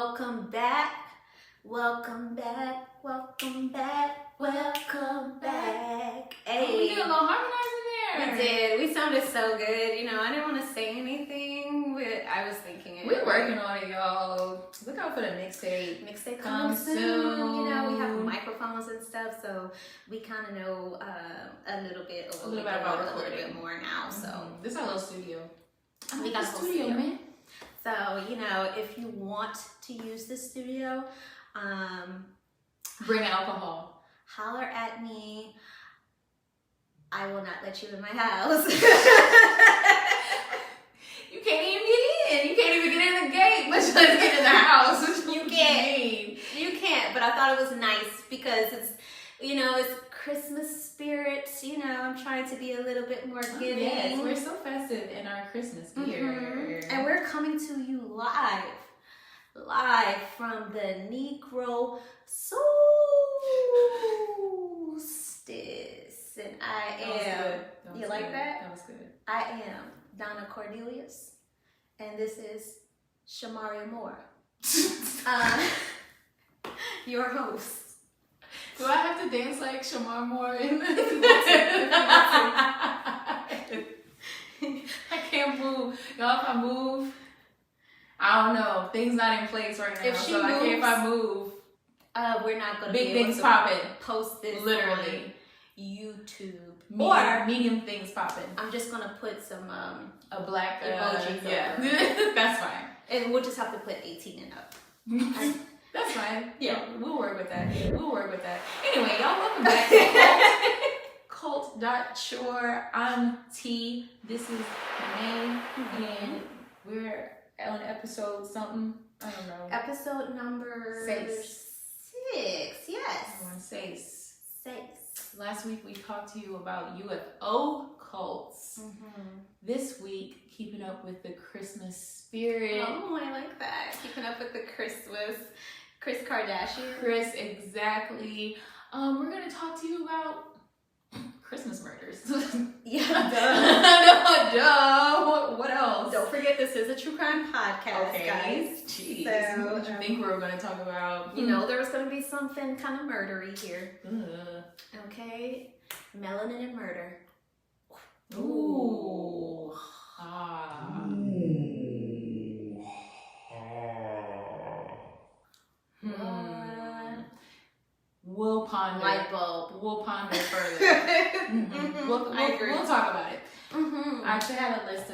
welcome back. Welcome back. Welcome back. Welcome back. Hey. Oh, we did a little harmonizing there. We did. We sounded so good. You know, I didn't want to say anything, but I was thinking it. We're working on it, y'all. Look out for the mixtape. Mixtape coming soon. You know, we have microphones and stuff, so we kind of know a little bit about recording. A little bit more now. So this is our little studio. We got a studio, man. So, you know, if you want to use this studio, bring alcohol. Holler at me. I will not let you in my house. You can't even get in. You can't even get in the gate, much less get in the house. You can't. You can't. But I thought it was nice because it's, you know, it's Christmas spirit. You know, I'm trying to be a little bit more giving. Yes, we're so festive in our Christmas gear. And we're coming to you live from the Negro Solstice. And I am. You like that? That was good. I am Donna Cordelius, and this is Shamaria Moore, your host. Do I have to dance like Shamar Moore in this? If you want to. I can't move. Y'all, if I move, I don't know. Things not in place right now. If she so moves, I can't if I move. We're not going to big be able things to popping. Post this Literally. on YouTube. Or medium things popping. I'm just going to put some a black emojis over. That's fine. And we'll just have to put 18 and up. That's fine. Yeah, we'll work with that. Anyway, y'all, welcome back to Cult.Shore. I'm T. This is May. And we're on episode something. I don't know. Episode number 6. Yes. Everyone say 6. Last week we talked to you about UFO cults. This week, keeping up with the Christmas spirit. Oh, I like that. Keeping up with the Christmas. Kris Kardashian. Chris, exactly. We're going to talk to you about Christmas murders. Yeah, duh. What else? Don't forget, this is a true crime podcast, guys. Jeez. So, what did you think we were going to talk about? You know, there was going to be something kind of murdery here. Okay? Melanin and murder. Ooh. We'll ponder. Light bulb. We'll ponder further. I agree. We'll talk about it. I actually have a list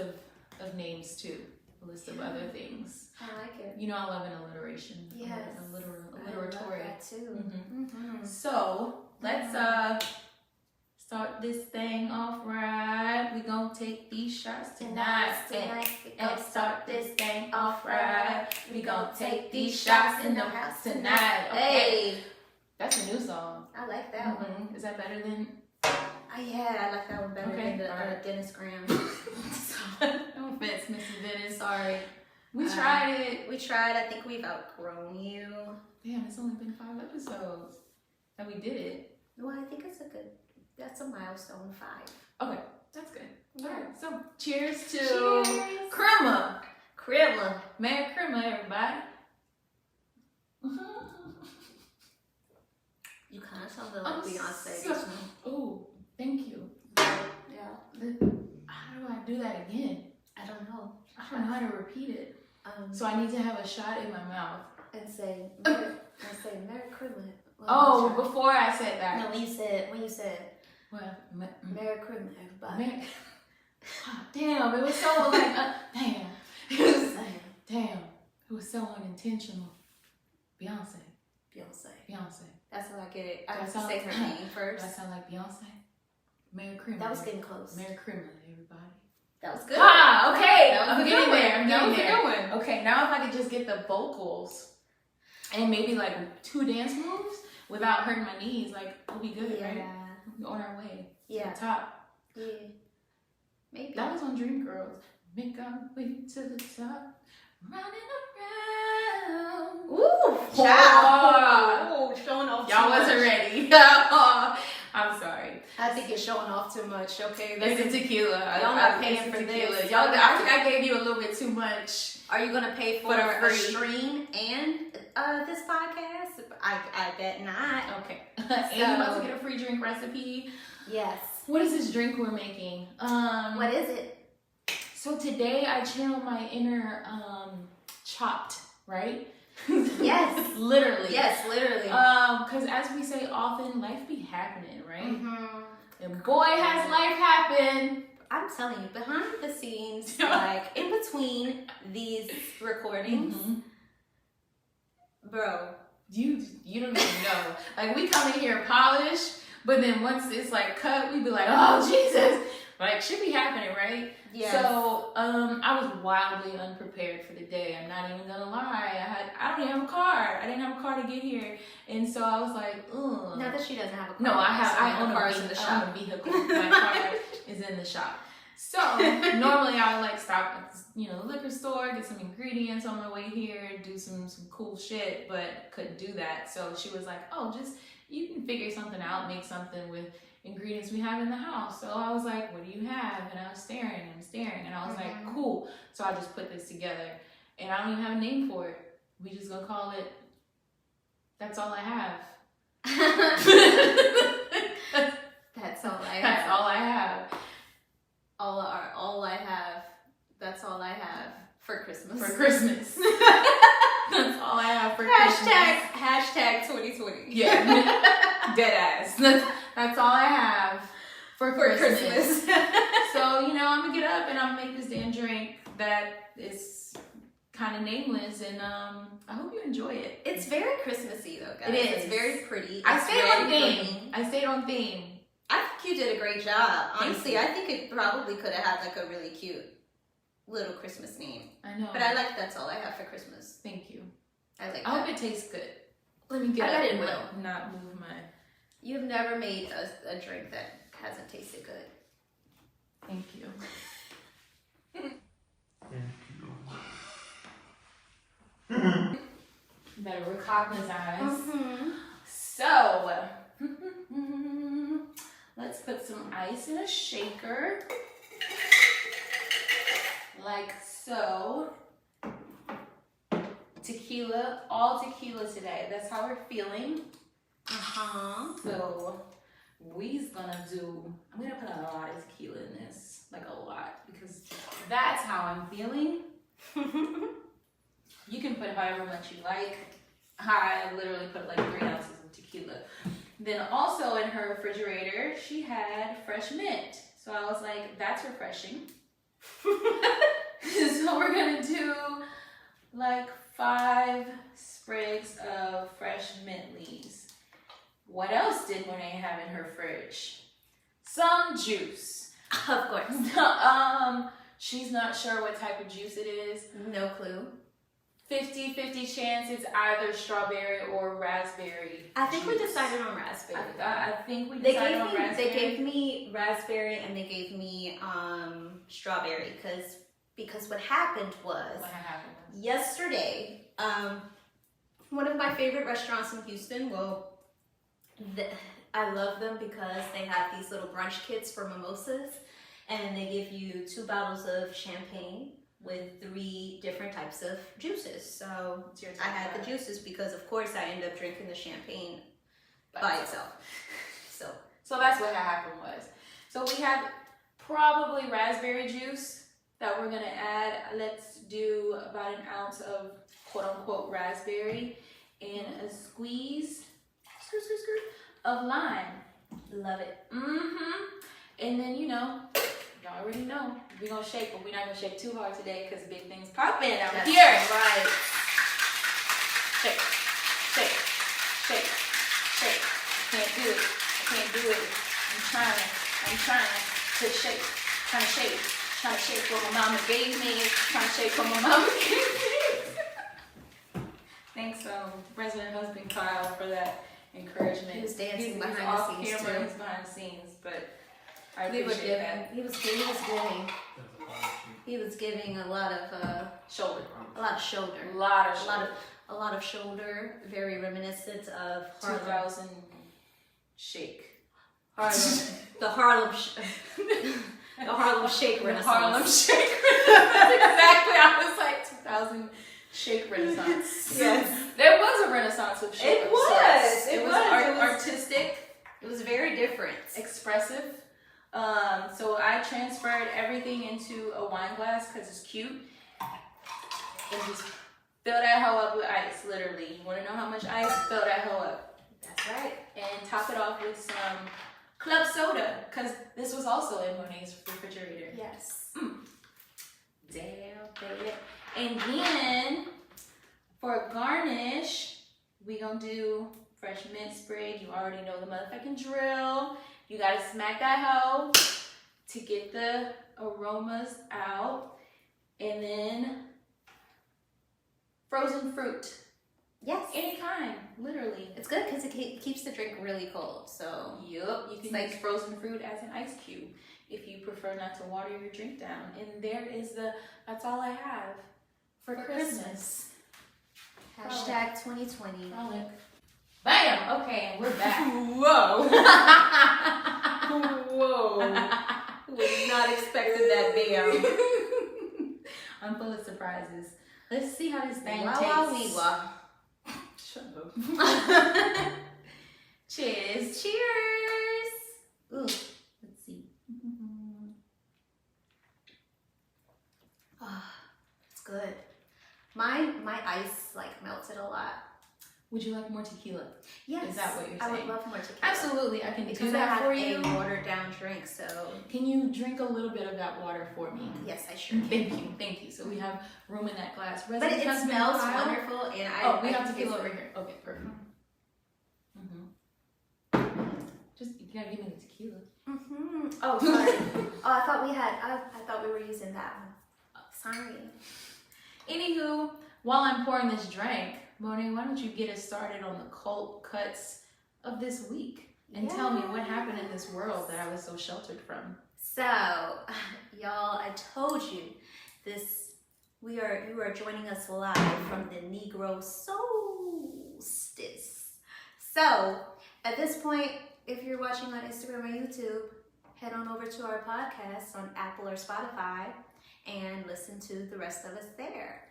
of names too. A list of other things. I like it. You know, I love an alliteration. Yes. Alliteratory. I love that too. So let's start this thing off right. We gonna take these shots tonight. And start this thing off right. We gonna take these shots in the house tonight. Okay. Hey, that's a new song. I like that one. Is that better than? Yeah, I like that one better than the Dennis Graham. No offense, Mrs. Dennis. Sorry. We tried it. I think we've outgrown you. Damn, it's only been 5 episodes that we did it. Well, I think that's a milestone 5. Okay, that's good. All right, so cheers to Chrimmuh. Merry Chrimmuh, everybody. You kind of sounded like Beyonce. Oh, thank you. Yeah. How do I do that again? I don't know. I don't know how to repeat it. So I need to have a shot in my mouth. And say Merry Chrimmuh. Oh, before I said that. No, when you said Well, Merry Chrimmuh, everybody. Damn, it was so like, damn. It was so unintentional. Beyonce. That's how I get it. I Do I have to sound say like- her name first. Do I sound like Beyonce? Merry Chrimmuh. That was getting close. Merry Chrimmuh, everybody. That was good. Okay. That was I'm a getting good there. one. That was a good one. Okay, now if I could just get the vocals and maybe like 2 dance moves without hurting my knees, like we'll be good, right? We're on our way to the top. Yeah. Maybe. That was on Dreamgirls. Make our way to the top, running around. Ooh, child. Ooh, showing off. Y'all wasn't ready. I'm sorry. I think you're showing off too much. Okay, There's the tequila. Y'all not paying for tequila. this. Y'all, I think I gave you a little bit too much. Are you gonna pay for a free stream and this podcast? I bet not. Okay. And you're about to get a free drink recipe. Yes. What is this drink we're making? What is it? So today I channeled my inner chopped, right? Yes. Literally. Yes, literally. Because as we say often, life be happening, right? Mm-hmm. And boy, has life happened. I'm telling you, behind the scenes, like in between these recordings, bro, you don't even know. Like we come in here polished, but then once it's like cut, we be like, oh Jesus, like should be happening, right? Yeah. So I was wildly unprepared for the day. I'm not even gonna lie. I don't even have a car. I didn't have a car to get here, and so I was like, ugh. Not that she doesn't have a car. No, I own cars in the shop. I own a vehicle. My car is in the shop. So normally I would like stop at the liquor store, get some ingredients on my way here, do some cool shit, but couldn't do that. So she was like, oh, you can figure something out, make something with ingredients we have in the house. So I was like, what do you have? And I was staring, and I was like, cool. So I just put this together, and I don't even have a name for it. We just gonna call it That's All I Have. That's all I have. That's all I have. That's all I have for Christmas. For Christmas. That's all I have for Christmas. Hashtag 2020. Yeah. Dead ass. That's all I have for Christmas. So, I'm gonna get up and I'm gonna make this damn drink that is kind of nameless, and I hope you enjoy it. It's very Christmassy though, guys. It is. It's very pretty. I It's stayed very on theme. green. I stayed on theme. I think you did a great job. Thank Honestly, you. I think it probably could have had like a really cute little Christmas name. I know. But I like That's All I Have for Christmas. Thank you. I like I that. hope it tastes good. Let me get I bet up it and will. not move my... You've never made a drink that hasn't tasted good. Thank you. Better recognize. Mm-hmm. So, let's put some ice in a shaker. Like so. Tequila, all tequila today. That's how we're feeling. So, I'm gonna put a lot of tequila in this. Like a lot. Because that's how I'm feeling. You can put however much you like. I literally put like 3 ounces of tequila. Then also in her refrigerator, she had fresh mint. So I was like, that's refreshing. So we're gonna do like 5 sprigs of fresh mint leaves. What else did Moni have in her fridge? Some juice. Of course. She's not sure what type of juice it is. No clue. 50-50 chance it's either strawberry or raspberry. I think we juice. decided on raspberry. I think we decided on raspberry. They gave me raspberry and they gave me strawberry because what happened was yesterday, one of my favorite restaurants in Houston, I love them because they have these little brunch kits for mimosas, and they give you 2 bottles of champagne with 3 different types of juices. So I had the juices because of course I end up drinking the champagne by itself. So that's what happened was. So we have probably raspberry juice that we're gonna add. Let's do about 1 ounce of quote unquote raspberry and a squeeze of lime. love it. And then y'all already know we're gonna shake, but we're not gonna shake too hard today because big things popping out That's here. Right. Shake, shake, shake, shake. Can't do it. I'm trying to shake, trying to shake what my mama gave me, trying to shake what my mama gave me. Thanks, resident husband Kyle, for that encouragement. He was dancing behind the off scenes camera, too. he's behind the scenes, but I appreciate that. He was giving a lot of Shoulder. a lot of shoulder. A lot of shoulder, very reminiscent of Harlem. 2000 shake. The Harlem Shake Renaissance. Harlem Shake. That's exactly. I was like 2000 shake renaissance. Yes. There was a renaissance of shake. It was. It was artistic. It was very different. Expressive. So I transferred everything into a wine glass because it's cute. And just fill that hoe up with ice, literally. You want to know how much ice? Fill that hoe up. That's right. And top it off with some club soda, because this was also in Moni's refrigerator. Yes. Damn, baby. And then for garnish, we gonna do fresh mint sprig. You already know the motherfucking drill. You gotta smack that hoe to get the aromas out. And then frozen fruit. Yes. Any kind, literally. It's good because it keeps the drink really cold. So Yup, you can use frozen fruit as an ice cube if you prefer not to water your drink down. And there is that's all I have for Christmas. Hashtag 2020. Bam! Okay, and we're back. Whoa. Whoa. Was not expecting that bam. I'm full of surprises. Let's see how this thing Wow, tastes. wow, Shut up. Cheers. Cheers. Ooh. Let's see. It's good. My ice like melted a lot. Would you like more tequila? Yes. Is that what you're I saying? would love more tequila. Absolutely, I can Because do that for I you. have a watered down drink, so. Can you drink a little bit of that water for me? Yes, I sure can. Thank you. So we have room in that glass. But Resin it has been smells piled. wonderful, and We I have think tequila it's- over here. Okay, perfect. Just you gotta give me the tequila. Oh, sorry. I thought we were using that one. Sorry. Anywho, while I'm pouring this drink, Moni, why don't you get us started on the cold cuts of this week and tell me what happened in this world that I was so sheltered from. So, y'all, I told you you are joining us live from the Negro solstice. So, at this point, if you're watching on Instagram or YouTube, head on over to our podcast on Apple or Spotify and listen to the rest of us there.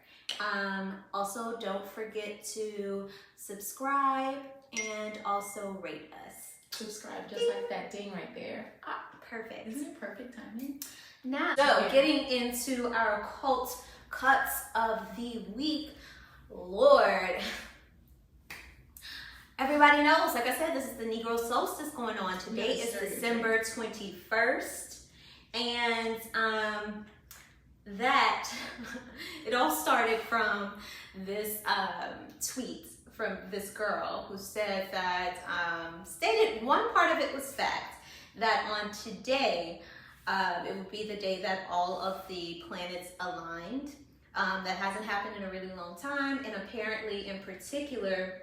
Also, don't forget to subscribe and also rate us. Subscribe just like that ding right there. Perfect. Isn't it perfect timing? Now, so getting into our cult cuts of the week, Lord. Everybody knows, like I said, this is the Negro solstice going on. Today is December 21st. And that, it all started from this tweet from this girl who said that, stated one part of it was fact, that on today, it would be the day that all of the planets aligned. That hasn't happened in a really long time. And apparently, in particular,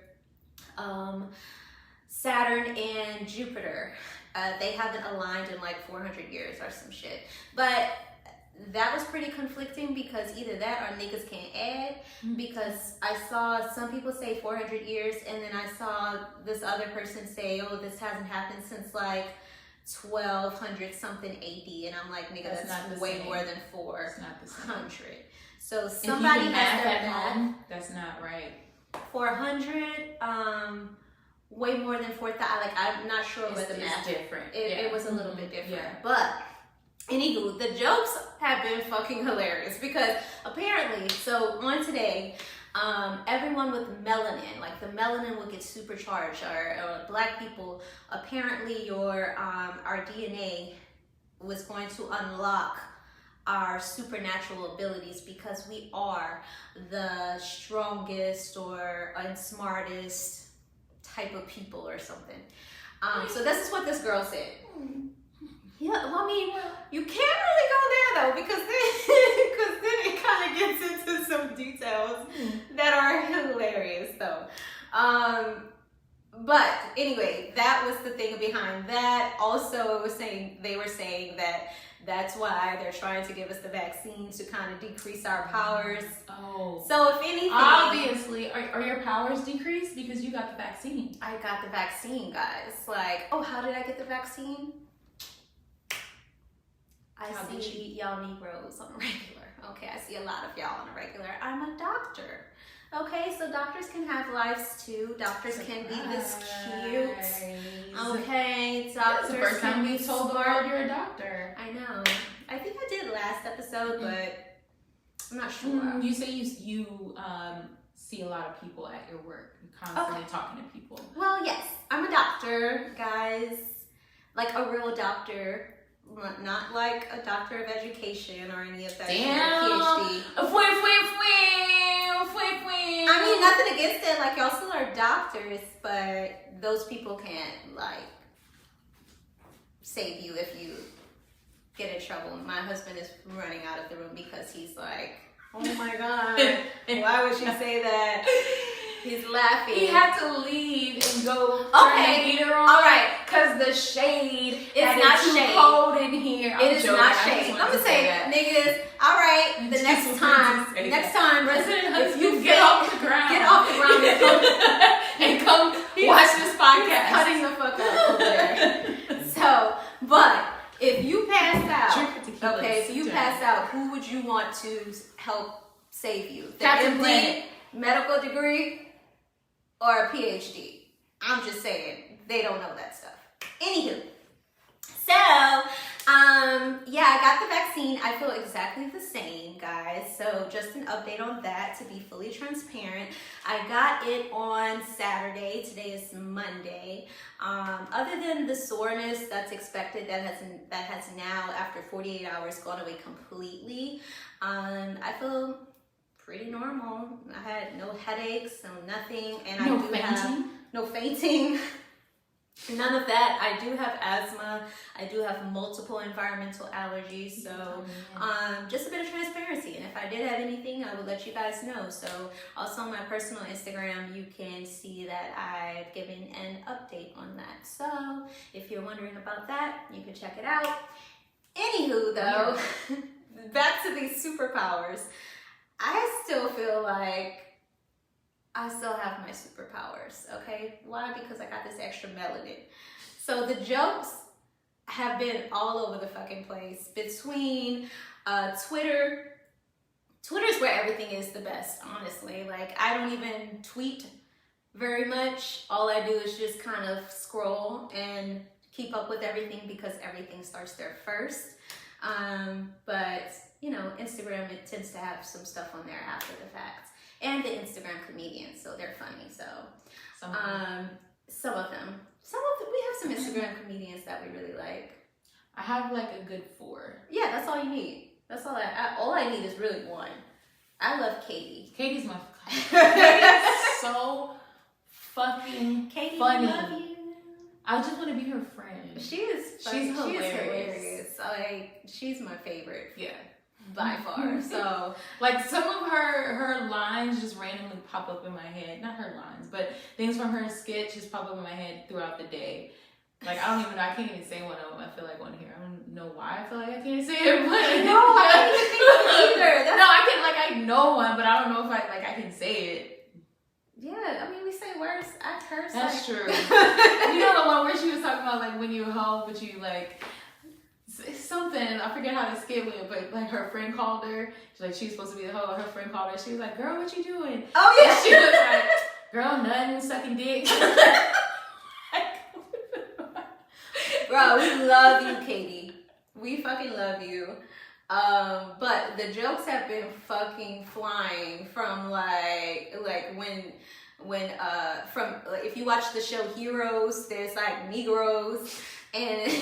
Saturn and Jupiter, they haven't aligned in like 400 years or some shit. But that was pretty conflicting because either that or niggas can't add, because I saw some people say 400 years and then I saw this other person say, oh, this hasn't happened since like 1200 something AD, and I'm like, nigga, that's way more than 400. So somebody has their math. That's not right. 400, way more than 4,000. Like, I'm not sure where the math is different. It was a little bit different. Yeah. But anywho, the jokes have been fucking hilarious because apparently, so on today, everyone with melanin, like the melanin will get supercharged, or black people, apparently our DNA was going to unlock our supernatural abilities because we are the strongest and smartest type of people or something. So this is what this girl said. Yeah, well, I mean, you can't really go there though, because then it kind of gets into some details that are hilarious though. But anyway, that was the thing behind that. Also, they were saying that that's why they're trying to give us the vaccine to kind of decrease our powers. Oh. So if anything, obviously, are your powers decreased because you got the vaccine? I got the vaccine, guys. Like, oh, how did I get the vaccine? I see y'all Negroes on a regular. Okay, I see a lot of y'all on a regular. I'm a doctor. Okay, so doctors can have lives too. Doctors can be this cute. Okay, doctors the first can time be you told the world you're a doctor. I know. I think I did last episode, but I'm not sure. You say you see a lot of people at your work. You're constantly talking to people. Well, yes, I'm a doctor, guys. Like a real doctor. Not like a doctor of education or any of that. PhD. I mean, nothing against it. Like, y'all still are doctors, but those people can't, like, save you if you get in trouble. My husband is running out of the room because he's like, oh my God, why would she say that? He's laughing. He had to leave and go turn the heater on. All right. Because the shade is not too shade. Cold in here. It is not shade. I'm going to say niggas, all right, the next time, if you get off the ground and come watch this podcast. Cutting the fuck up over there. So, but if you pass out, if you pass out, who would you want to help save you? The MD, medical degree, or a PhD? I'm just saying, they don't know that stuff. Anywho, so, I got the vaccine. I feel exactly the same, guys. So just an update on that to be fully transparent. I got it on Saturday. Today is Monday. Other than the soreness that's expected, that has now, after 48 hours, gone away completely. I feel pretty normal. I had no headaches, no nothing, and no fainting. None of that. I do have asthma. I do have multiple environmental allergies. So just a bit of transparency. And if I did have anything, I would let you guys know. So also on my personal Instagram, you can see that I've given an update on that. So if you're wondering about that, you can check it out. Anywho, though, back to these superpowers. I still feel like I still have my superpowers, okay? Why? Because I got this extra melanin. So the jokes have been all over the fucking place. Between Twitter. Twitter's where everything is the best, honestly. Like, I don't even tweet very much. All I do is just kind of scroll and keep up with everything because everything starts there first. But, Instagram, it tends to have some stuff on there after the fact. And the Instagram comedians, so they're funny. So some of them. We have some Instagram comedians that we really like. I have like a good 4. Yeah, that's all you need. That's all I need is really one. I love Katie. Katie's my Katie's so fucking Katie, funny. I love you. I just want to be her friend. She's hilarious. Like, she's my favorite. Yeah. By far. So like some of her lines just randomly pop up in my head. Not her lines, but things from her sketch just pop up in my head throughout the day. Like, I can't even say one of them. I feel like one here. I don't know why I feel like I can't say it, but no, I can't even think of it either. No, I know one, but I don't know if I can say it. Yeah, I mean, we say words. I curse. That's true. You know the one where she was talking about like when you were home, but you like something, I forget how the skit went, but like her friend called her. She was supposed to be the hoe. Her friend called her. She was like, "Girl, what you doing?" Oh yeah. And she was like, "Girl, nothing, sucking dick." Bro, we love you, Katie. We fucking love you. But the jokes have been fucking flying from like when if you watch the show Heroes, there's like Negroes and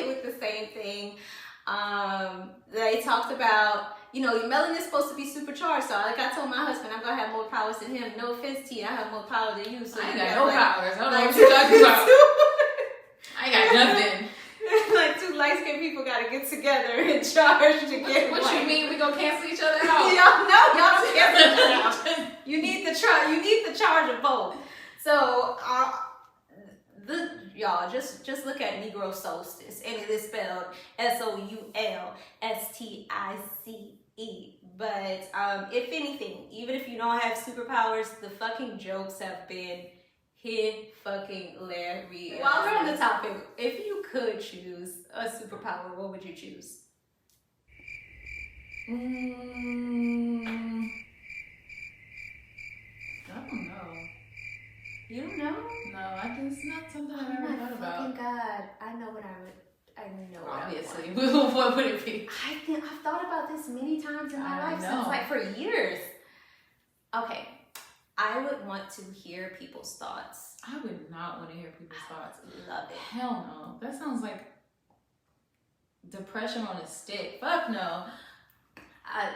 with the same thing. They talked about, your melanin is supposed to be supercharged. So like I told my husband, I'm gonna have more powers than him. No offense to you, I have more power than you. So I ain't got no powers. I don't know what you're talking about. I got nothing. Like 2 light-skinned people gotta get together and charge to get What you mean? We gonna cancel each other out? Y'all don't cancel each other out. You need the charge of both. So y'all just look at Negro Solstice, and it is spelled SOULSTICE. But if anything, even if you don't have superpowers, the fucking jokes have been fucking hilarious. While we're on the topic, if you could choose a superpower, what would you choose? I don't know. You don't know? No, it's not something I've ever thought about. Oh my fucking God. I know what I would. I know what Obviously. I would. What would it be? I've thought about this many times in my life know. since like for years. Okay. I would want to hear people's thoughts. I would not want to hear people's thoughts. Love it. Hell no. That sounds like depression on a stick. Fuck no. I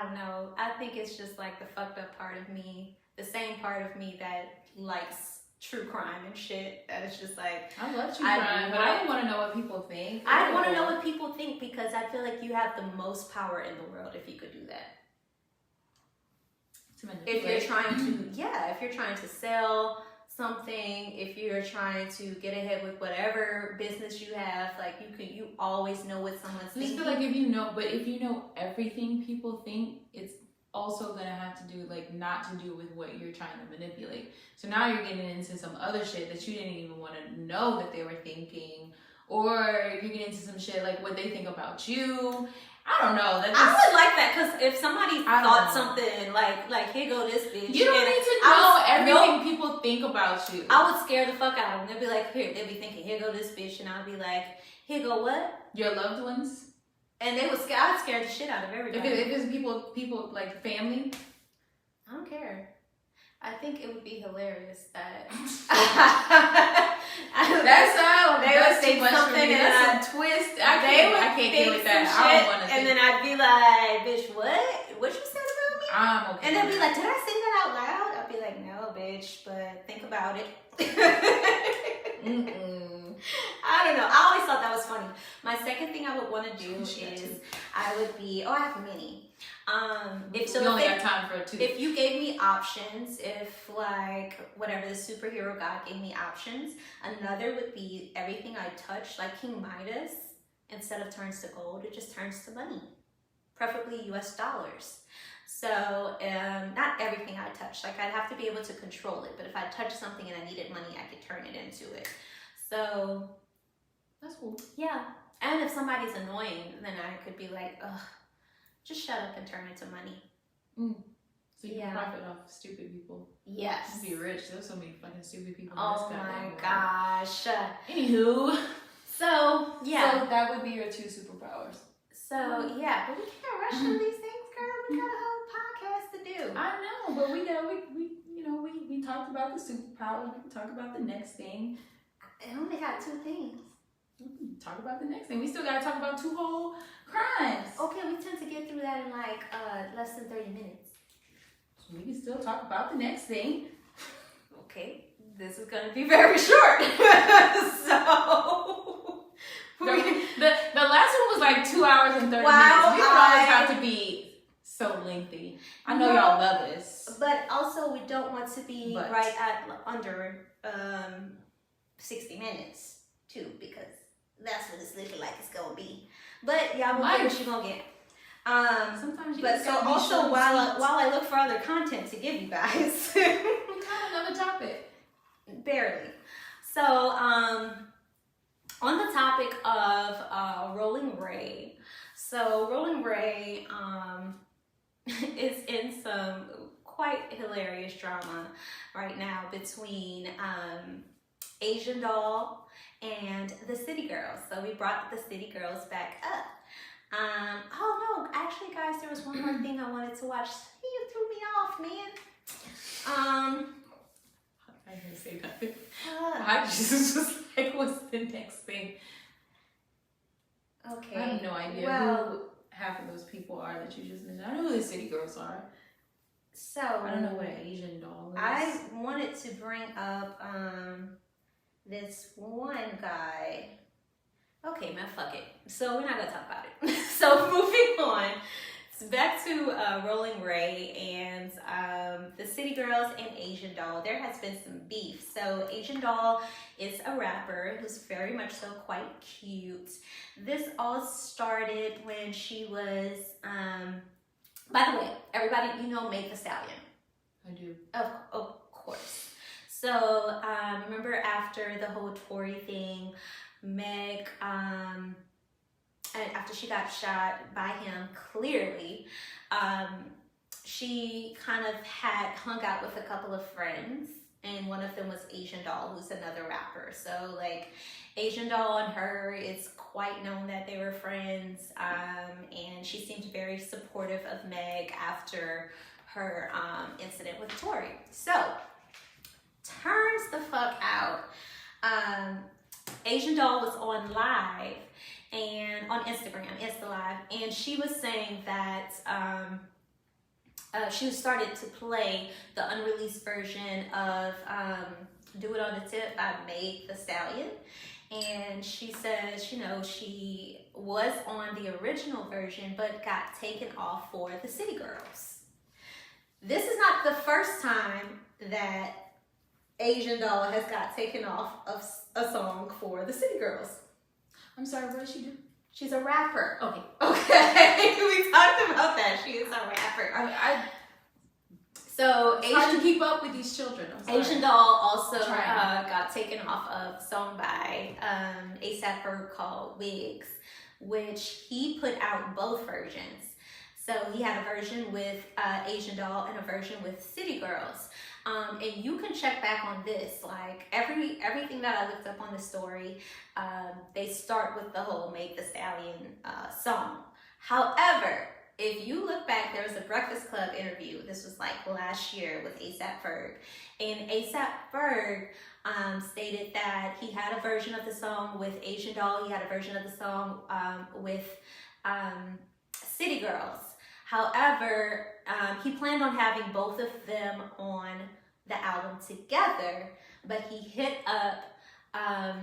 don't know. I think it's just like the fucked up part of me. The same part of me that likes true crime and shit. That is just like... I love true crime, but I don't want to know what people think. I want to know what people think because I feel like you have the most power in the world if you could do that. If you're trying to, if you're trying to sell something, if you're trying to get ahead with whatever business you have, like you always know what someone's thinking. I just feel like if you know everything people think, it's also gonna have to do not to do with what you're trying to manipulate. So now you're getting into some other shit that you didn't even want to know that they were thinking, or you're getting into some shit like what they think about you. I don't know. I would like that because if somebody thought something like here go this bitch. You don't need to know everything people think about you. I would scare the fuck out of them. They'd be like, they'd be thinking, here go this bitch, and I'd be like, here go what? Your loved ones. And they would I'd scare the shit out of everybody. If it's people like family, I don't care. I think it would be hilarious that they would say something and I'd twist. I can't deal with that. I don't want to. And then I'd be like, "Bitch, what? What you said about me?" I'm okay. And they'd be like, "Did I say that out loud?" I'd be like, "No, bitch, but think about it." I don't know. I always thought that was funny. My second thing I would want to do is I have many. If got time for two. If you gave me options, if whatever the superhero god gave me options, another would be everything I touch, like King Midas, instead of turns to gold, it just turns to money, preferably US dollars. So not everything I touch, I'd have to be able to control it, but if I touch something and I needed money, I could turn it into it. So that's cool. Yeah. And if somebody's annoying, then I could be like, ugh, just shut up and turn it to money. So you can profit off stupid people. Yes. You'd be rich. There's so many fucking stupid people. Oh my gosh. Anywho. So, yeah. So that would be your two superpowers. So, yeah. But we can't rush through these things, girl. We got a whole podcast to do. I know, but we talked about the superpower. We can talk about the next thing. I only got two things. Talk about the next thing. We still gotta talk about two whole crimes. Okay, we tend to get through that in less than 30 minutes. So we can still talk about the next thing. Okay, this is gonna be very short. So the last one was 2 hours and 30 minutes. We don't always have to be so lengthy. I know y'all love this, but also we don't want to be right at under 60 minutes too, because that's what it's looking like it's gonna be. But y'all will get what you're gonna get. Sometimes you but so also while I look for other content to give you guys, we got another topic. Barely. So on the topic of Rollin Ray. So Rollin Ray is in some quite hilarious drama right now between Asian Doll and the City Girls. So we brought the City Girls back up. Oh no, actually guys, there was one more thing I wanted to watch. You threw me off, man. I didn't say nothing. I just was like, what's the next thing? Okay. I have no idea who half of those people are that you just mentioned. I know who the City Girls are. So I don't know what an Asian Doll is. I wanted to bring up this one guy. Okay, man, fuck it. So we're not gonna talk about it. So moving on. It's back to Rollin Ray and the City Girls and Asian Doll. There has been some beef. So Asian Doll is a rapper who's very much so quite cute. This all started when she was, by the way, everybody, you know Meg the Stallion. I do. Of course. So remember after the whole Tory thing, Meg, after she got shot by him, clearly, she kind of had hung out with a couple of friends, and one of them was Asian Doll, who's another rapper. So like Asian Doll and her, it's quite known that they were friends, and she seemed very supportive of Meg after her incident with Tory. So turns the fuck out, Asian Doll was on live and on Instagram, Insta Live, and she was saying that she started to play the unreleased version of Do It On The Tip by Meg Thee Stallion. And she says, you know, she was on the original version, but got taken off for the City Girls. This is not the first time that Asian Doll has got taken off of a song for the City Girls. I'm sorry, what does she do? She's a rapper. Okay. Okay, we talked about that. She is a rapper. So it's hard to keep up with these children. Asian Doll also got taken off of a song by A$AP Ferg called Wigs, which he put out both versions. So he had a version with Asian Doll and a version with City Girls. And you can check back on this, like everything that I looked up on the story, they start with the whole Meg Thee Stallion song. However, if you look back, there was a Breakfast Club interview. This was like last year with A$AP Ferg. And A$AP Ferg stated that he had a version of the song with Asian Doll. He had a version of the song with City Girls. However, he planned on having both of them on the album together, but he hit up, I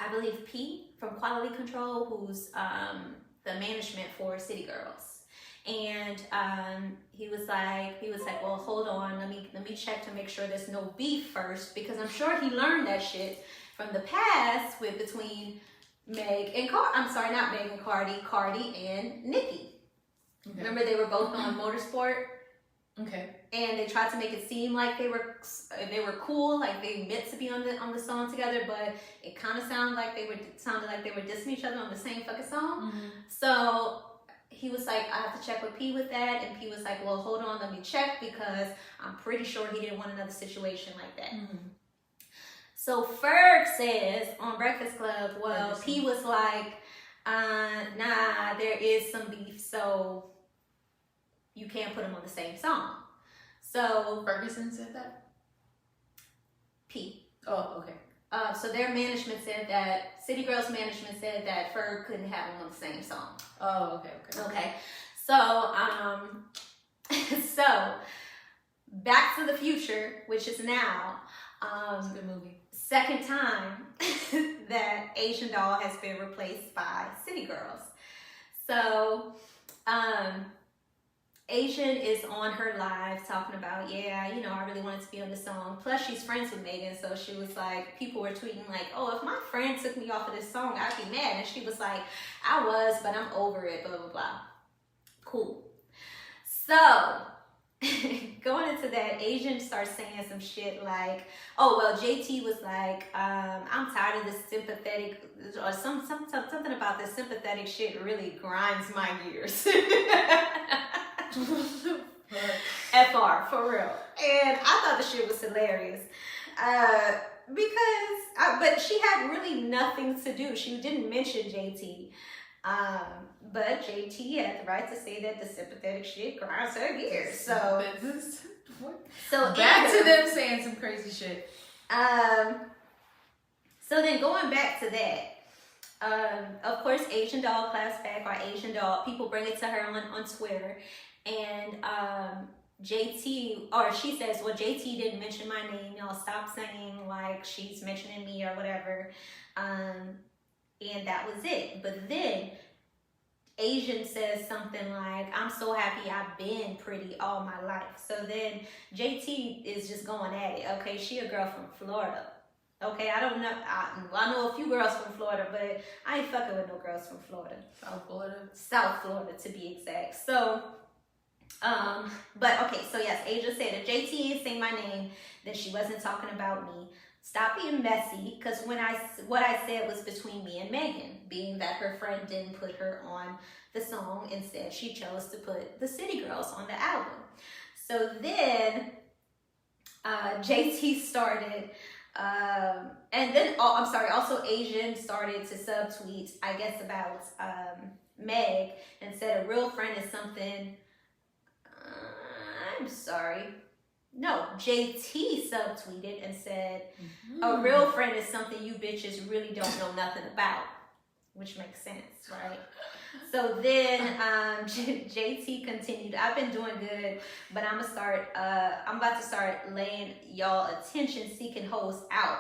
believe, P from Quality Control, who's the management for City Girls. And he was like, well, hold on, let me check to make sure there's no beef first, because I'm sure he learned that shit from the past between Meg and Cardi and Nicki. Okay. Remember, they were both on Motorsport. Okay. And they tried to make it seem like they were cool, like they meant to be on the song together, but it kind of sounded like they were dissing each other on the same fucking song. Mm-hmm. So he was like, I have to check with P with that, and P was like, well, hold on, let me check, because I'm pretty sure he didn't want another situation like that. Mm-hmm. So Ferg says on Breakfast Club, well, P was like, nah, there is some beef, so you can't put them on the same song. So Ferguson said that? P. Oh, okay. So their management said that, City Girls management said that Ferg couldn't have them on the same song. Oh, okay. So, so Back to the Future, which is now, it's a good movie. Second time that Asian Doll has been replaced by City Girls. So, Asian is on her live talking about, yeah, you know, I really wanted to be on the song. Plus, she's friends with Megan, so she was like, people were tweeting like, oh, if my friend took me off of this song, I'd be mad. And she was like, I was, but I'm over it, blah, blah, blah. Cool. So, going into that, Asian starts saying some shit like, oh, well, JT was like, I'm tired of this sympathetic, or something about this sympathetic shit really grinds my gears. FR, for real. And I thought the shit was hilarious. But she had really nothing to do. She didn't mention JT. But JT had the right to say that the sympathetic shit grinds her gears. So back to them saying some crazy shit. So then going back to that, of course, Asian Doll claps back, or Asian Doll, people bring it to her on Twitter. And JT, or she says, well, JT didn't mention my name. Y'all stop saying like she's mentioning me or whatever. And that was it. But then Asian says something like, I'm so happy I've been pretty all my life. So then JT is just going at it. Okay, she a girl from Florida. Okay, I don't know. I know a few girls from Florida, but I ain't fucking with no girls from Florida. South Florida to be exact. So, but okay, so yes, Asia said if JT ain't saying my name, then she wasn't talking about me. stop being messy, because what I said was between me and Megan, being that her friend didn't put her on the song. Instead, she chose to put the City Girls on the album. So then JT started, and then, also Asian started to subtweet, I guess, about Meg, and said a real friend is something, No, JT subtweeted and said, a real friend is something you bitches really don't know nothing about, which makes sense, right? So then JT continued, I've been doing good, but I'm about to start laying y'all attention-seeking hoes out,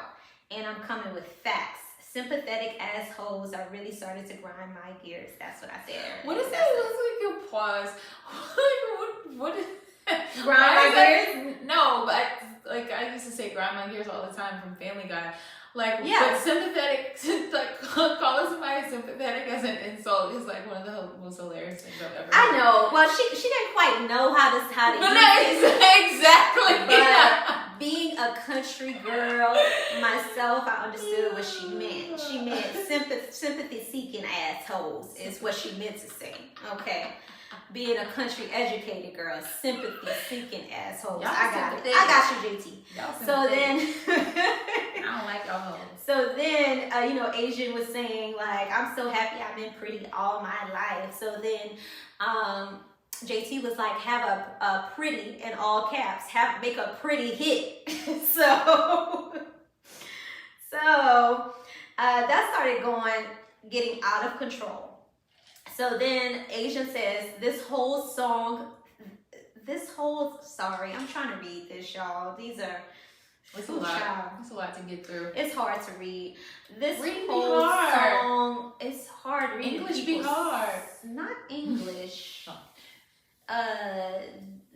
and I'm coming with facts. Sympathetic assholes are really starting to grind my gears. That's what I said. What is that? Let's like a pause. what is grind my gears? No, but I used to say grind my gears all the time from Family Guy. Like, yeah. But sympathetic, like calling somebody sympathetic as an insult is like one of the most hilarious things I've ever heard. I know. Well, she didn't quite know how to use it. Exactly. But being a country girl myself, I understood what she meant. She meant sympathy-seeking assholes is what she meant to say. Okay. Being a country educated girl, sympathy-seeking assholes. I got you, JT. So then, I don't like y'all hoes. So then, Asian was saying like, I'm so happy I've been pretty all my life. So then, JT was like, have a pretty in all caps, make a pretty hit. so that started getting out of control. So then Asian says, sorry, I'm trying to read this, y'all. It's a lot. It's a lot to get through. It's hard to read. This reading whole hard. song, it's hard reading. English be hard. Not English.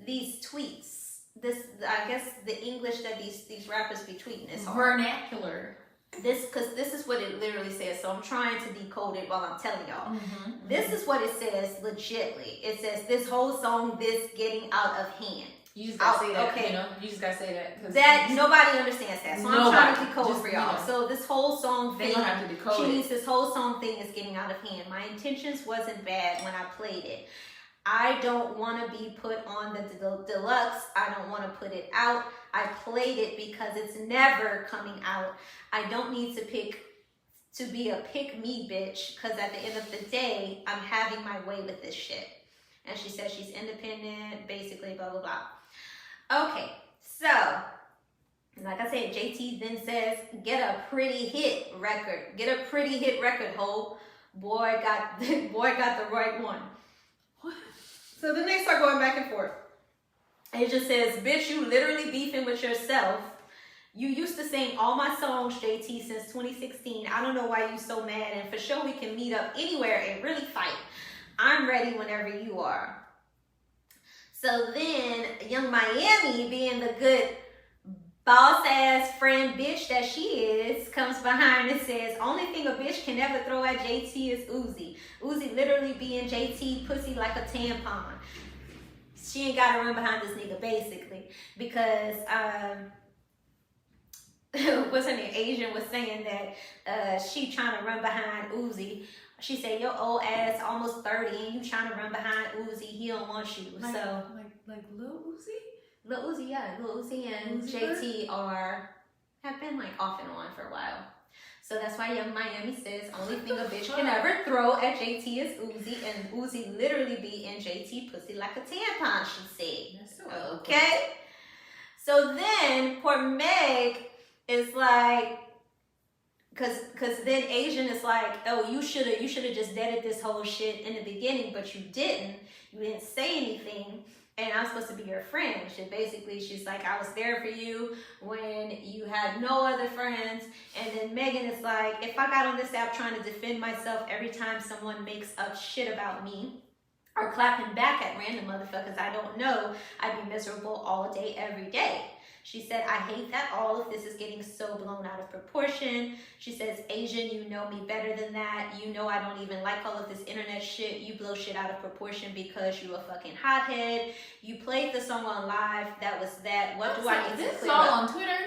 These tweets. I guess the English that these rappers be tweeting is hard. Vernacular. Because this is what it literally says. So I'm trying to decode it while I'm telling y'all. This is what it says legitly. It says, this whole song, this getting out of hand. You just gotta say that. Okay. You just gotta say that. That nobody understands that. So I'm trying to decode for y'all. So this whole song thing, they don't have to decode means this whole song thing is getting out of hand. My intentions wasn't bad when I played it. I don't want to be put on the deluxe. I don't want to put it out. I played it because it's never coming out. I don't need to be a pick me bitch, because at the end of the day, I'm having my way with this shit. And she says she's independent, basically, blah, blah, blah. Okay, so, like I said, JT then says, get a pretty hit record. Get a pretty hit record, ho. Boy got the right one. So then they start going back and forth. It just says, bitch, you literally beefing with yourself. You used to sing all my songs, JT, since 2016. I don't know why you so mad. And for sure we can meet up anywhere and really fight. I'm ready whenever you are. So then Young Miami, being the good boss-ass friend bitch that she is, comes behind and says, only thing a bitch can never throw at JT is Uzi. Uzi literally being JT pussy like a tampon. She ain't got to run behind this nigga, basically. Because, what's her name? Asian was saying that she trying to run behind Uzi. She said, your old ass almost 30 and you trying to run behind Uzi. He don't want you. Like Lil Uzi? Lil Uzi, yeah. Lil Uzi and JT have been like off and on for a while. So that's why Young Miami says, only thing a bitch can ever throw at JT is Uzi. And Uzi literally be in JT pussy like a tampon, she said. That's so okay? So then poor Meg is like, cause then Asian is like, oh, you should have just deaded this whole shit in the beginning, but you didn't. You didn't say anything. And I'm supposed to be your friend. She's like, I was there for you when you had no other friends. And then Megan is like, if I got on this app trying to defend myself every time someone makes up shit about me or clapping back at random motherfuckers I don't know, I'd be miserable all day, every day. She said, I hate that all of this is getting so blown out of proportion. She says, Asian, you know me better than that. You know I don't even like all of this internet shit. You blow shit out of proportion because you a fucking hothead. You played the song on live. That was that. What do I need to clear up? This song on Twitter?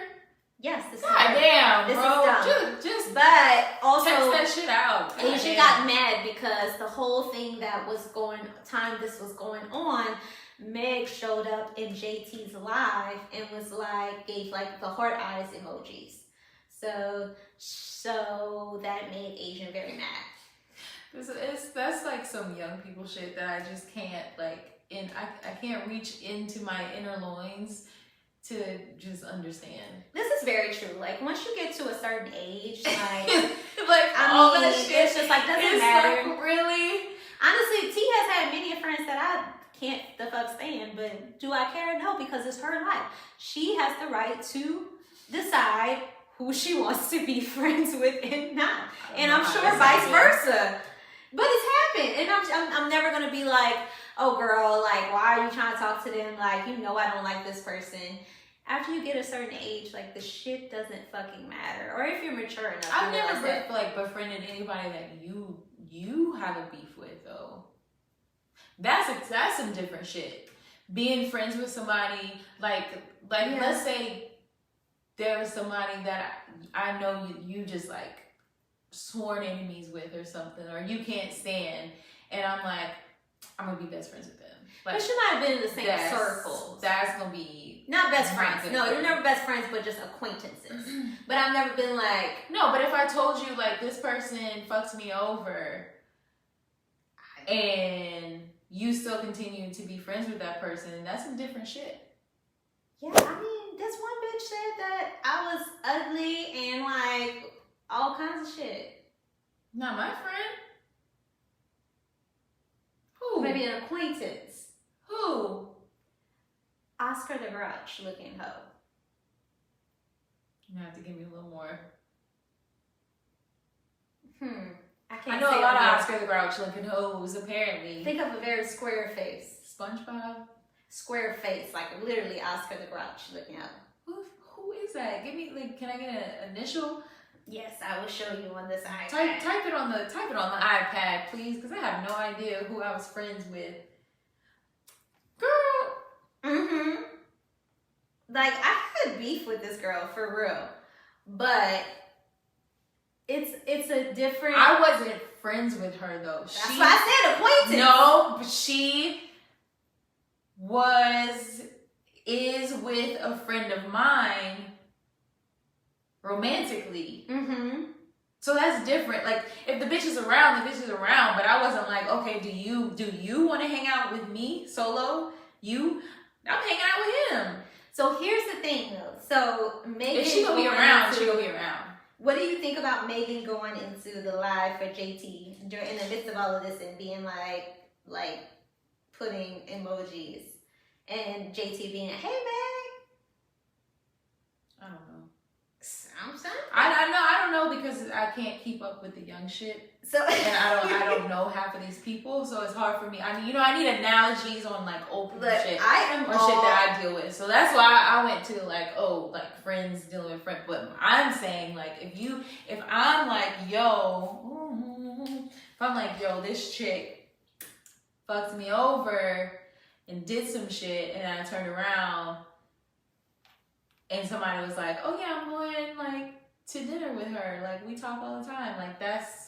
Yes, this God is damn, this bro. is dumb. Just but also text that shit out. God Asia damn. got mad because the whole thing that was this was going on, Meg showed up in JT's live and was like, gave like the heart eyes emojis. So that made Asian very mad. That's like some young people shit that I just can't like. I can't reach into my inner loins to just understand. This is very true. Like once you get to a certain age, like all that shit, it's just like doesn't matter. Like, really? Honestly, T has had many friends that I can't the fuck stand, but do I care? No, because it's her life. She has the right to decide who she wants to be friends with and not. And I'm sure vice versa. But it's happened. And I'm never gonna be like, oh girl, like why are you trying to talk to them? Like, you know I don't like this person. After you get a certain age, like the shit doesn't fucking matter. Or if you're mature enough. I've never befriended anybody that you have a beef with though. That's some different shit. Being friends with somebody like let's say there's somebody that I know you just like sworn enemies with or something, or you can't stand, and I'm like, I'm gonna be best friends with them. Like, but you might have been in the same circles. That's gonna be not best friends. No, you're never best friends, but just acquaintances. But I've never been like no. But if I told you like this person fucks me over, and you still continue to be friends with that person, that's some different shit. Yeah, I mean, this one bitch said that I was ugly and like all kinds of shit. Not my friend. Who? Maybe an acquaintance. Who? Oscar the Grouch looking hoe. You have to give me a little more. I know a lot of Oscar the Grouch looking hoes, apparently. Think of a very square face. SpongeBob? Square face, like literally Oscar the Grouch looking up. Who is that? Give me can I get an initial? Yes, I will show you on this iPad. Type it on the iPad, please, because I have no idea who I was friends with. Girl. Like I had beef with this girl for real, but it's a different. I wasn't friends with her though. That's why I said acquaintance. No, but she is with a friend of mine romantically. So that's different. Like if the bitch is around, the bitch is around. But I wasn't like, okay, do you want to hang out with me solo? I'm hanging out with him. So here's the thing though. So Megan, if she gonna be around, she gonna be around. What do you think about Megan going into the live for JT in the midst of all of this and being like putting emojis and JT being, hey Meg? I don't know. I'm sorry. I don't know because I can't keep up with the young shit. So and I don't know half of these people, so it's hard for me. I mean, I need analogies on like old people shit shit that I deal with. So that's why I went to like friends dealing with friends. But I'm saying like if I'm like yo, this chick fucked me over and did some shit, and I turned around and somebody was like, oh yeah, I'm going like to dinner with her. Like we talk all the time. Like that's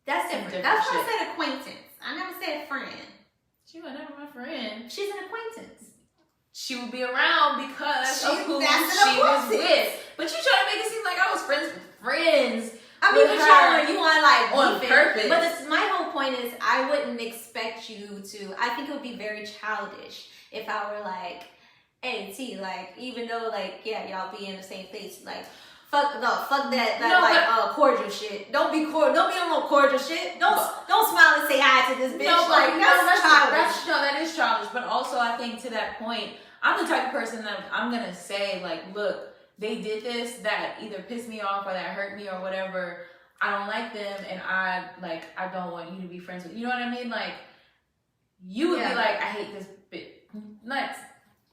different. That's why I said acquaintance. I never said friend. She was never my friend. She's an acquaintance. She would be around because of who she was with. But you try to make it seem like I was friends with friends. I mean, you want like on purpose. But my whole point is, I wouldn't expect you to. I think it would be very childish if I were like, hey T, like even though like y'all be in the same place, like fuck that cordial shit. Don't be on no cordial shit. Don't smile and say hi to this bitch. That's childish. That is childish. But also I think to that point, I'm the type of person that I'm gonna say like, look, they did this that either pissed me off or that hurt me or whatever. I don't like them, and I don't want you to be friends with. You know what I mean? Like you would be like, I hate this bitch. Not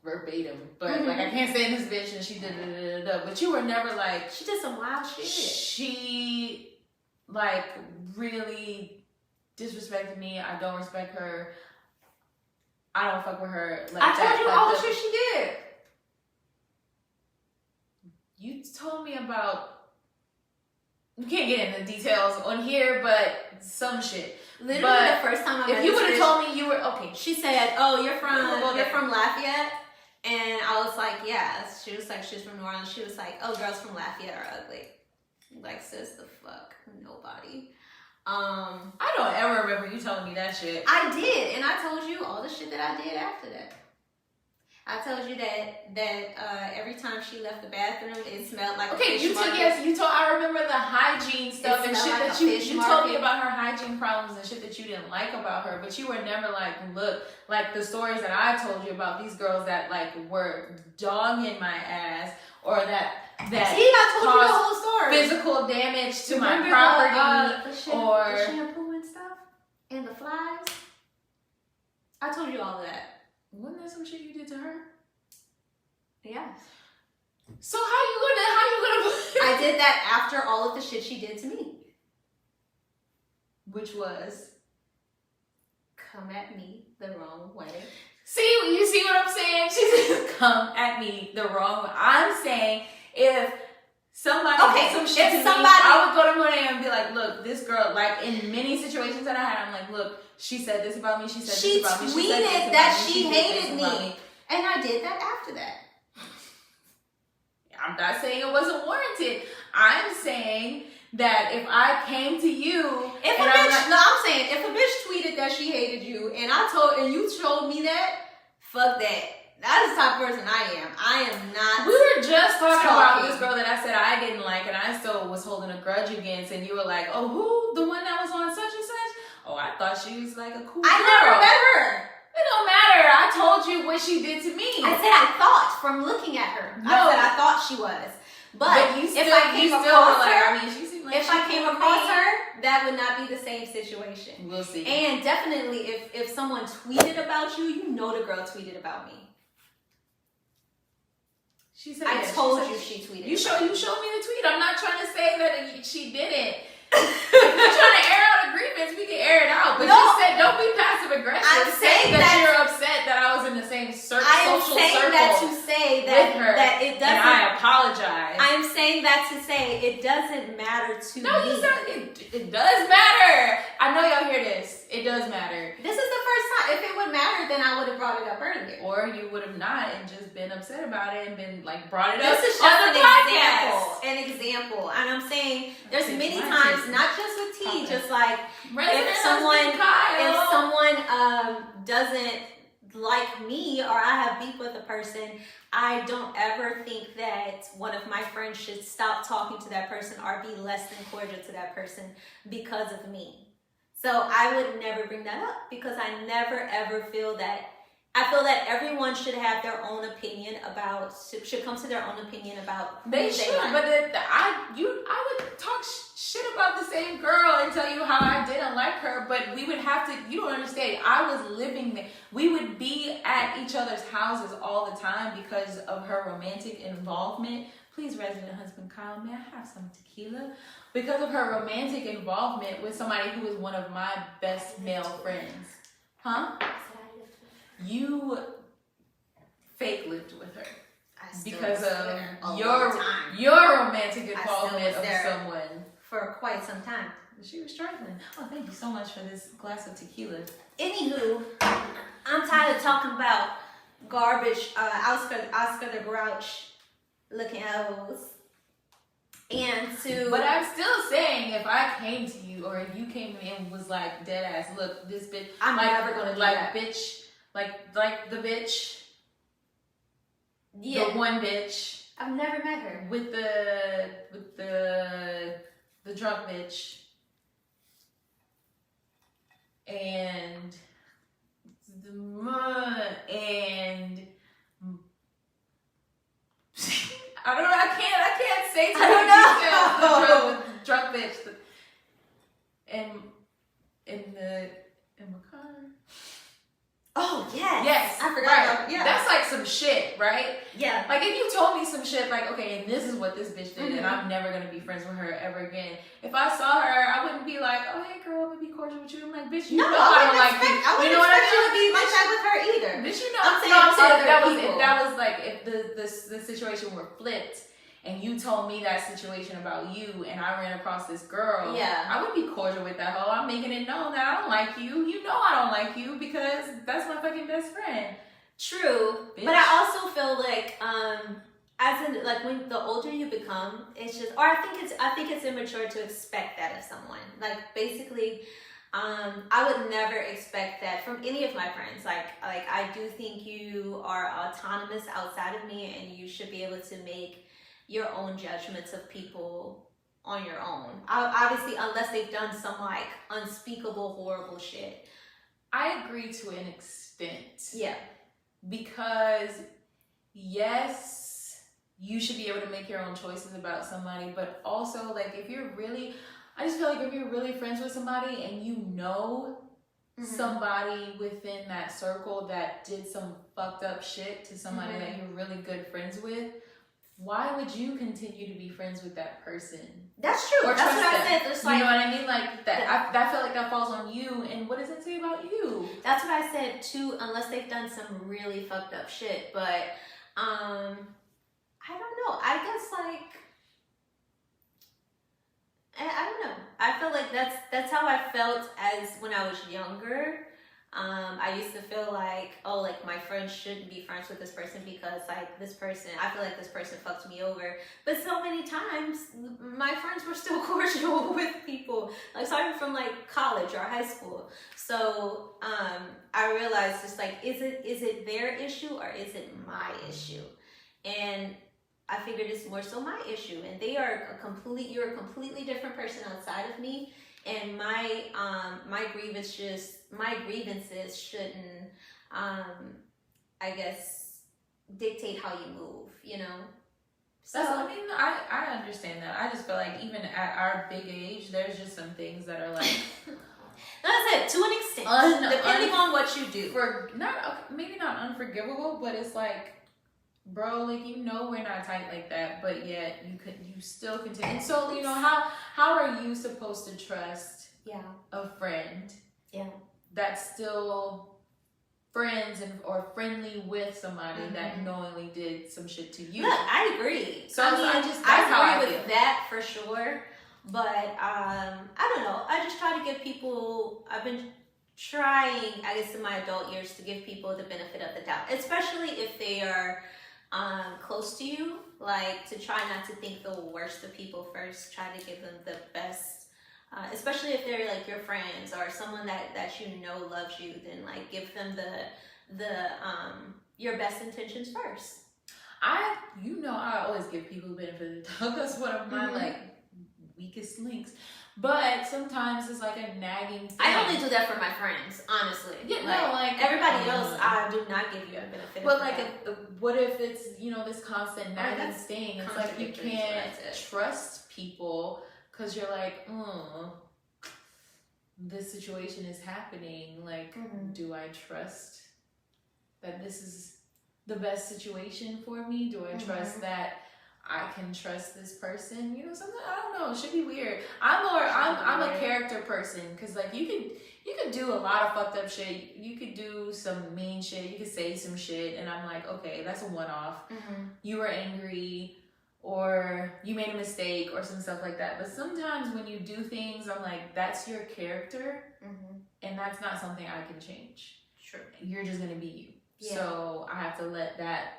verbatim, but like I can't stand this bitch and she did but you were never like she did some wild shit. She like really disrespected me. I don't respect her. I don't fuck with her. Like I told you all the shit she did. you told me about. We can't get into details on here, but some shit. Literally, but the first time I met if you this would have bitch, told me you were okay, she said, "Oh, you're from Lafayette," and I was like, "Yeah." She was like, "She's from New Orleans." She was like, "Oh, girls from Lafayette are ugly." Like, sis, the fuck, nobody. I don't ever remember you telling me that shit. I did, and I told you all the shit that I did after that. I told you that every time she left the bathroom, it smelled like okay. A fish You market. told yes. You told. I remember the hygiene stuff and shit like that you told me about her hygiene problems and shit that you didn't like about her. But you were never like, look, like the stories that I told you about these girls that like were dogging my ass or that See, I told you the whole story. Physical damage to my property or the shampoo and stuff and the flies. I told you all of that. Wasn't that some shit you did to her? Yes. So how you gonna? I did that after all of the shit she did to me. Which was? Come at me the wrong way. See, you see what I'm saying? She said, come at me the wrong way. I'm saying if somebody did some shit to me, I would go to Moni and be like, look, this girl, like in many situations that I had, I'm like, look, she said this about me, she said this about me, she tweeted that she hated me. And I did that after that. I'm not saying it wasn't warranted. I'm saying that if I came to you, I'm saying if a bitch tweeted that she hated you, and you told me that, fuck that. That is the type of person I am. I am not. We were just talking about this girl that I said I didn't like, and I still was holding a grudge against, and you were like, "Oh, who? The one that was on such and such? Oh, I thought she was like a cool girl." I never met her. It don't matter. I told you what she did to me. I said I thought from looking at her. No. I said I thought she was. But you if I came across her, she seemed like if I came across her, that would not be the same situation. We'll see. And definitely, if someone tweeted about you, you know the girl tweeted about me. She said, I told you she tweeted. You showed me the tweet. I'm not trying to say that she didn't. If you're trying to air out agreements, we can air it out. But you said don't be passive aggressive. I'm saying that you're upset that I was in the same social circle. I am saying that to say that it doesn't. And I apologize. I am saying that to say it doesn't matter to me. No, you said it does matter. I know y'all hear this. It does matter. This is the first time. If it would matter, then I would have brought it up earlier. Or you would have not and just been upset about it and been like brought it up. This is just an example. And I'm saying there's many times, not just with tea, just like if someone doesn't like me or I have beef with a person, I don't ever think that one of my friends should stop talking to that person or be less than cordial to that person because of me. So I would never bring that up because I never ever feel that. I feel that everyone should have their own opinion should come to their own opinion about they should, like. But I would talk shit about the same girl and tell you how I didn't like her, but we would have to, you don't understand, I was living there. We would be at each other's houses all the time because of her romantic involvement. Please, resident husband Kyle, may I have some tequila? Because of her romantic involvement with somebody who is one of my best male friends. Huh? You fake lived with her because of your romantic involvement of someone for quite some time. She was struggling. Oh, thank you so much for this glass of tequila. Anywho, I'm tired of talking about garbage, Oscar the Grouch looking hoes. But I'm still saying, if I came to you or if you came to me and was like dead ass, look, this bitch, I'm never gonna do that. Bitch. Like the bitch. Yeah. The one bitch. I've never met her. With the drunk bitch. And I don't know, I can't say too many details. The drunk bitch. In my car. Oh, yes. Yes. I forgot. Right. Yeah. That's like some shit, right? Yeah. Like if you told me some shit like, okay, and this is what this bitch did, and I'm never going to be friends with her ever again. If I saw her, I wouldn't be like, oh, hey, girl, let me be cordial with you. I'm like, bitch, you know I don't like you. I wouldn't expect you to be like that with her either. Bitch, you know. I'm saying if that was like, if the situation were flipped, and you told me that situation about you, and I ran across this girl, yeah, I would be cordial with that hoe. I'm making it known that I don't like you. You know I don't like you because that's my fucking best friend. True, Bitch. but I also feel like, as in, like, when the older you become, it's just, or I think it's immature to expect that of someone. Like, basically, I would never expect that from any of my friends. Like I do think you are autonomous outside of me, and you should be able to make your own judgments of people on your own. Obviously, unless they've done some like unspeakable, horrible shit. I agree to an extent. Yeah. Because yes, you should be able to make your own choices about somebody, but also like if you're really, I just feel like if you're really friends with somebody and you know somebody within that circle that did some fucked up shit to somebody that you're really good friends with, why would you continue to be friends with that person? That's true. Or that's trust what them? I said. There's like, you know what I mean? Like that. I feel like that falls on you. And what does it say about you? That's what I said too. Unless they've done some really fucked up shit, but I don't know. I guess like I don't know. I feel like that's how I felt as when I was younger. I used to feel like, oh, like my friends shouldn't be friends with this person because like this person, I feel like this person fucked me over. But so many times my friends were still cordial with people, like starting from like college or high school. So I realized just like, is it their issue or is it my issue? And I figured it's more so my issue, and you're a completely different person outside of me. And my grievances shouldn't, I guess, dictate how you move, you know? So, I mean, I understand that. I just feel like even at our big age, there's just some things that are like... That's it, to an extent, depending on what you do. Maybe not unforgivable, but it's like, bro, like, you know we're not tight like that, but yet you still continue. And so, you know, how are you supposed to trust a friend that's still friends or friendly with somebody that knowingly did some shit to you? Look, I agree. So I agree with that for sure. But I don't know. I just try to give people, I've been trying, I guess in my adult years, to give people the benefit of the doubt, especially if they are close to you, like to try not to think the worst of people first. Try to give them the best, especially if they're like your friends or someone that you know loves you. Then like give them the your best intentions first. I always give people the benefit of the doubt. That's one of my like weakest links. But sometimes it's like a nagging thing. I only do that for my friends, honestly. Yeah, like everybody else, I do not give you a benefit. But like, what if it's this constant nagging thing? It's like you can't trust people because you're like, this situation is happening. Like, do I trust that this is the best situation for me? Do I trust that I can trust this person? You know, something, I don't know. It should be weird. I'm a character person, because like you could do a lot of fucked up shit. You could do some mean shit. You could say some shit, and I'm like, okay, that's a one-off. You were angry, or you made a mistake, or some stuff like that. But sometimes when you do things, I'm like, that's your character, and that's not something I can change. Sure. You're just gonna be you. Yeah. So I have to let that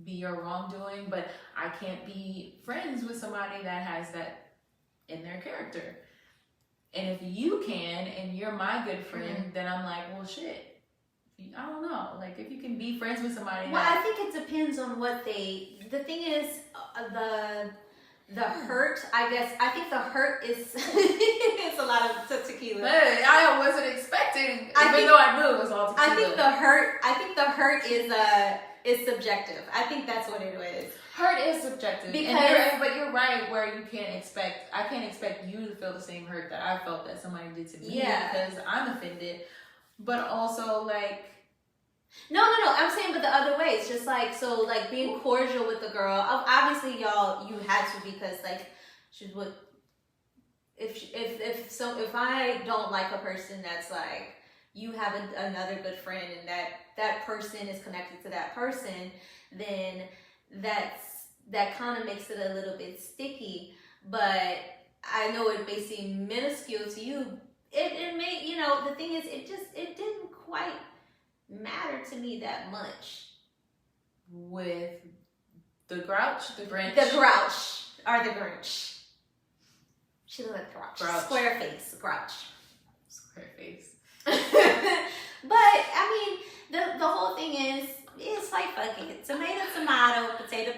be your wrongdoing, but I can't be friends with somebody that has that in their character. And if you can, and you're my good friend, then I'm like, well, shit. I don't know. Like, if you can be friends with somebody. Well, I think it depends on what the thing is, the hurt, I guess. I think the hurt is, it's a lot of tequila. Hey, I wasn't expecting, even though I knew it was all tequila. I think the hurt is subjective. I think that's what it is. Hurt is subjective. But you're right where I can't expect you to feel the same hurt that I felt that somebody did to me because I'm offended. But also like, no, I'm saying but the other way. It's just like, so like being cordial with the girl. Obviously y'all, you had to, because like she would, if I don't like a person that's like, you have another good friend and that person is connected to that person, then that kind of makes it a little bit sticky, but I know it may seem minuscule to you. It may, you know, the thing is, it didn't quite matter to me that much. With the Grouch, the Grinch. The Grouch, or the Grinch. She looked like Grouch. Square face, Grouch. Square face. But, I mean, the whole thing is, it's like, fuck it. Tomato, potato,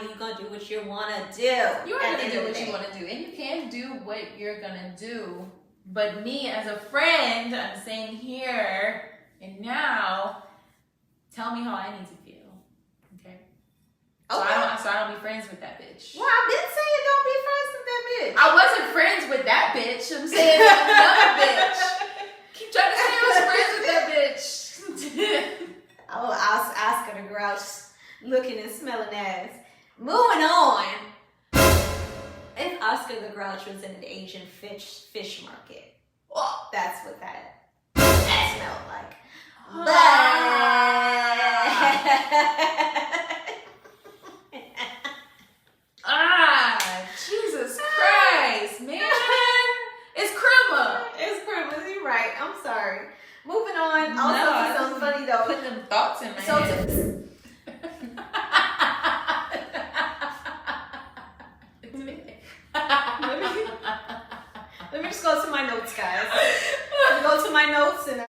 you're going to do what you want to do. You are going to do what you want to do. And you can do what you're going to do. But me, as a friend, I'm saying here and now, tell me how I need to feel. Okay? So I don't be friends with that bitch. Well, I've been saying don't be friends with that bitch. I wasn't friends with that bitch. I'm saying another bitch. Keep trying to say I was friends with that bitch. Oh, Oscar the Grouch looking and smelling ass. Moving on. If Oscar the Grouch was in an Asian fish market, that's what that smelled like. Jesus Christ, man. It's Chrimmuh. It's Chrimmuh. You're right. I'm sorry. Moving on. Also, something funny though. Put them thoughts in my head.